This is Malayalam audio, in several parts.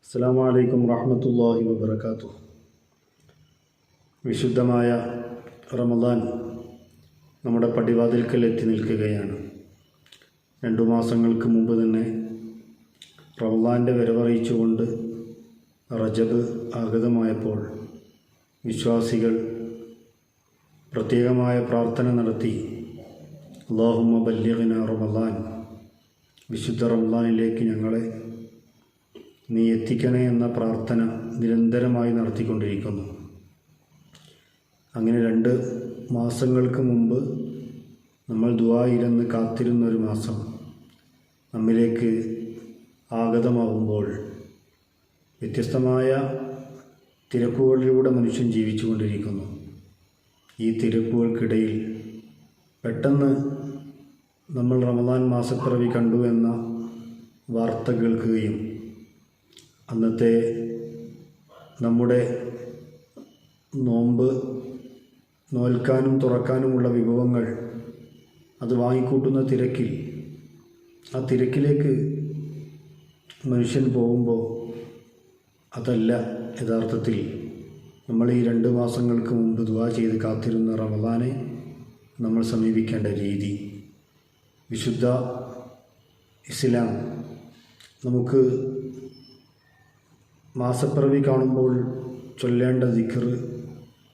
അസ്സലാമു അലൈക്കും വറഹ്മത്തുള്ളാഹി വബറകാതുഹു. വിശുദ്ധമായ റമദാൻ നമ്മുടെ പടിവാതിൽക്കൽ എത്തി നിൽക്കുകയാണ്. 2 മാസങ്ങൾക്ക് മുമ്പ് തന്നെ റമദാൻ്റെ വരവറിയിച്ചുകൊണ്ട് റജബ് ആഗതമായപ്പോൾ വിശ്വാസികൾ പ്രത്യേകമായ പ്രാർത്ഥന നടത്തി, അല്ലാഹുമ്മ ബല്ലിഗ്നാ റമദാൻ, വിശുദ്ധ റമദാനിലേക്ക് ഞങ്ങളെ നീ എത്തിക്കണേ എന്ന പ്രാർത്ഥന നിരന്തരമായി നടത്തിക്കൊണ്ടിരിക്കുന്നു. അങ്ങനെ 2 മാസങ്ങൾക്ക് മുമ്പ് നമ്മൾ ദുആയിരന്ന് കാത്തിരുന്നൊരു മാസം നമ്മിലേക്ക് ആഗതമാകുമ്പോൾ വ്യത്യസ്തമായ തിരക്കുകളിലൂടെ മനുഷ്യൻ ജീവിച്ചു കൊണ്ടിരിക്കുന്നു. ഈ തിരക്കുകൾക്കിടയിൽ പെട്ടെന്ന് നമ്മൾ റമദാൻ മാസപ്പിറവി കണ്ടു എന്ന വാർത്ത കേൾക്കുകയും അന്നത്തെ നമ്മുടെ നോമ്പ് നോൽക്കാനും തുറക്കാനുമുള്ള വിഭവങ്ങൾ അത് വാങ്ങിക്കൂട്ടുന്ന തിരക്കിൽ, ആ തിരക്കിലേക്ക് മനുഷ്യൻ പോകുമ്പോൾ അതല്ല യഥാർത്ഥത്തിൽ നമ്മൾ ഈ 2 മാസങ്ങൾക്ക് മുമ്പ് ദുആ ചെയ്ത് കാത്തിരുന്ന റമദാനെ നമ്മൾ സമീപിക്കേണ്ട രീതി. വിശുദ്ധ ഇസ്ലാം നമുക്ക് മാസപ്പിറവി കാണുമ്പോൾ ചൊല്ലേണ്ട ദിക്ർ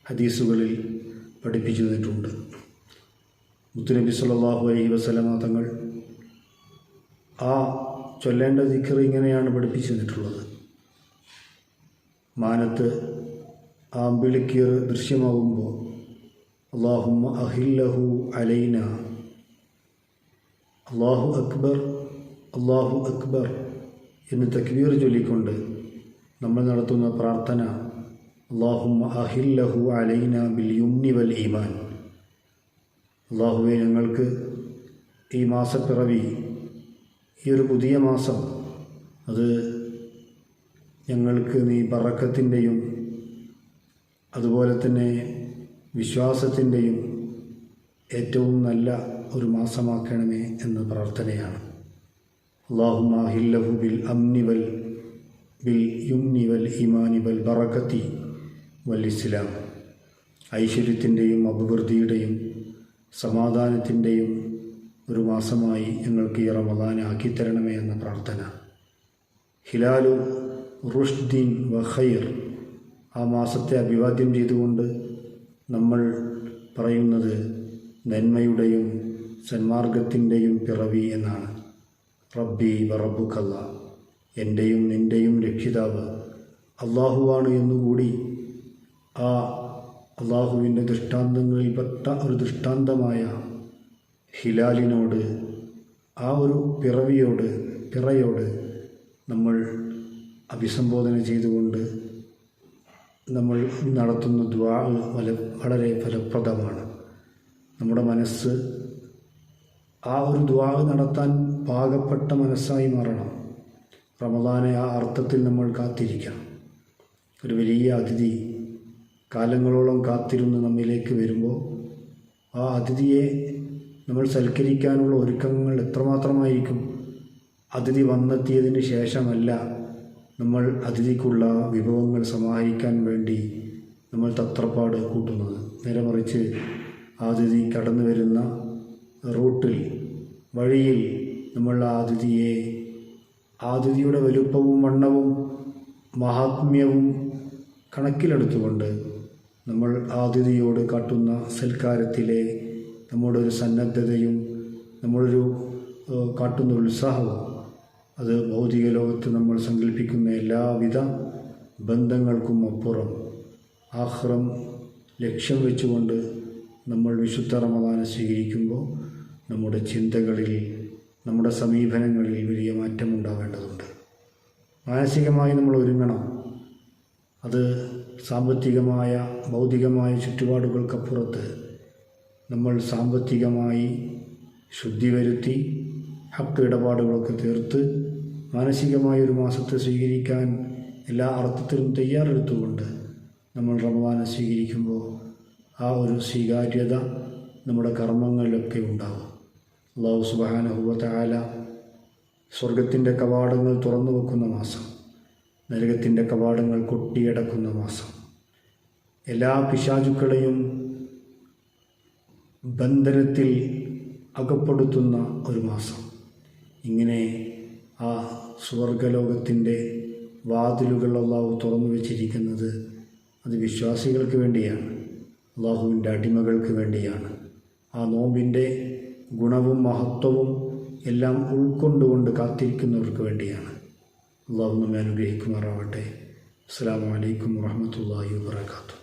ഹദീസുകളിൽ പഠിപ്പിച്ചു തന്നിട്ടുണ്ട്. മുത്തുനബി സല്ലല്ലാഹു അലൈഹി വസല്ലമ തങ്ങൾ ആ ചൊല്ലേണ്ട ദിക്ർ ഇങ്ങനെയാണ് പഠിപ്പിച്ചു തന്നിട്ടുള്ളത്. മാനത്ത് ആ അമ്പിളിക്കീർ ദൃശ്യമാകുമ്പോൾ അല്ലാഹുമ്മ അഹില്ലഹു അലൈന, അല്ലാഹു അക്ബർ അല്ലാഹു അക്ബർ എന്ന് തക്ബീർ ചൊല്ലിക്കൊണ്ട് നമ്മൾ നടത്തുന്ന പ്രാർത്ഥന, അല്ലാഹുമ്മ അഹില്ലഹു അലൈന ബിൽ യുംനി വൽ ഈമാൻ. അല്ലാഹുവേ, ഞങ്ങൾക്ക് ഈ മാസപ്പിറവി, ഈ ഒരു പുതിയ മാസം, അത് ഞങ്ങൾക്ക് നീ ബറക്കത്തിൻ്റെയും അതുപോലെ തന്നെ വിശ്വാസത്തിൻ്റെയും ഏറ്റവും നല്ല ഒരു മാസമാക്കണമേ എന്ന പ്രാർത്ഥനയാണ്. അല്ലാഹുമ്മ അഹില്ലഹു ബിൽ അംനി വൽ ബിൽ യുംനി വൽ ഈമാനി വൽ ബറക്കത്തി വൽ ഇസ്ലാം. ഐശ്വര്യത്തിൻ്റെയും അഭിവൃദ്ധിയുടെയും സമാധാനത്തിൻ്റെയും ഒരു മാസമായി ഞങ്ങൾക്ക് ഈ റമദാനെ ആക്കിത്തരണമേ എന്ന പ്രാർത്ഥന. ഹിലാലു റുഷ്ദിൻ വ ഖൈർ, ആ മാസത്തെ അഭിവാദ്യം ചെയ്തുകൊണ്ട് നമ്മൾ പറയുന്നത് നന്മയുടെയും സന്മാർഗത്തിൻ്റെയും പിറവി എന്നാണ്. റബ്ബി വ റബ്ബുക്കല്ലാ, എൻ്റെയും നിൻ്റെയും രക്ഷിതാവ് അള്ളാഹുവാണ് എന്നുകൂടി ആ അള്ളാഹുവിൻ്റെ ദൃഷ്ടാന്തങ്ങളിൽപ്പെട്ട ഒരു ദൃഷ്ടാന്തമായ ഹിലാലിനോട്, ആ ഒരു പിറയോട് നമ്മൾ അഭിസംബോധന ചെയ്തുകൊണ്ട് നമ്മൾ നടത്തുന്ന ദുആ വളരെ ഫലപ്രദമാണ്. നമ്മുടെ മനസ്സ് ആ ഒരു ദുആ നടത്താൻ പാകപ്പെട്ട മനസ്സായി മാറണം. റമദാനെ ആ അർത്ഥത്തിൽ നമ്മൾ കാത്തിരിക്കണം. ഒരു വലിയ അതിഥി കാലങ്ങളോളം കാത്തിരുന്ന് നമ്മിലേക്ക് വരുമ്പോൾ ആ അതിഥിയെ നമ്മൾ സൽക്കരിക്കാനുള്ള ഒരുക്കങ്ങൾ എത്രമാത്രമായിരിക്കും. അതിഥി വന്നെത്തിയതിന് ശേഷമല്ല നമ്മൾ അതിഥിക്കുള്ള വിഭവങ്ങൾ സമാഹരിക്കാൻ വേണ്ടി നമ്മൾ തത്രപ്പാട് കൂട്ടുന്നത്. നേരെ മറിച്ച് അതിഥി കടന്നു വരുന്ന റൂട്ടിൽ, വഴിയിൽ നമ്മൾ ആ അതിഥിയുടെ വലുപ്പവും വണ്ണവും മഹാത്മ്യവും കണക്കിലെടുത്തുകൊണ്ട് നമ്മൾ അതിഥിയോട് കാട്ടുന്ന സൽക്കാരത്തിലെ നമ്മുടെ ഒരു സന്നദ്ധതയും നമ്മളൊരു കാട്ടുന്ന ഉത്സാഹവും, അത് ഭൗതിക ലോകത്ത് നമ്മൾ സങ്കല്പിക്കുന്ന എല്ലാവിധ ബന്ധങ്ങൾക്കും അപ്പുറം ആഖിറം ലക്ഷ്യം വെച്ചുകൊണ്ട് നമ്മൾ വിശുദ്ധ റമദാനെ സ്വീകരിക്കുമ്പോൾ നമ്മുടെ ചിന്തകളിൽ, നമ്മുടെ സമീപനങ്ങളിൽ വലിയ മാറ്റമുണ്ടാവേണ്ടതുണ്ട്. മാനസികമായി നമ്മൾ ഒരുങ്ങണം. അത് സാമ്പത്തികമായ ഭൗതികമായ ചുറ്റുപാടുകൾക്കപ്പുറത്ത് നമ്മൾ സാമ്പത്തികമായി ശുദ്ധി വരുത്തി ഹക്ക് ഇടപാടുകളൊക്കെ തീർത്ത് മാനസികമായ ഒരു മാസത്തെ സ്വീകരിക്കാൻ എല്ലാ അർത്ഥത്തിലും തയ്യാറെടുത്തുകൊണ്ട് നമ്മൾ റമദാനെ സ്വീകരിക്കുമ്പോൾ ആ ഒരു സ്വീകാര്യത നമ്മുടെ കർമ്മങ്ങളിലൊക്കെ ഉണ്ടാകും. അല്ലാഹു സുബ്ഹാനഹു വ തആല സ്വർഗത്തിൻ്റെ കവാടങ്ങൾ തുറന്നു വെക്കുന്ന മാസം, നരകത്തിൻ്റെ കവാടങ്ങൾ കൊട്ടിയടക്കുന്ന മാസം, എല്ലാ പിശാചുക്കളെയും ബന്ധനത്തിൽ അകപ്പെടുത്തുന്ന ഒരു മാസം. ഇങ്ങനെ ആ സ്വർഗലോകത്തിൻ്റെ വാതിലുകൾ അള്ളാഹു തുറന്നു വച്ചിരിക്കുന്നത് അത് വിശ്വാസികൾക്ക് വേണ്ടിയാണ്, അള്ളാഹുവിൻ്റെ അടിമകൾക്ക് വേണ്ടിയാണ്. ആ നോമ്പിൻ്റെ ഗുണവും മഹത്വവും എല്ലാം ഉൾക്കൊണ്ടുകൊണ്ട് കാത്തിരിക്കുന്നവർക്ക് വേണ്ടിയാണ്. അള്ളാഹു നമ്മെ അനുഗ്രഹിക്കുമാറാവട്ടെ. അസ്സലാമു അലൈക്കും വറഹ്മത്തുള്ളാഹി വബറകാതുഹു.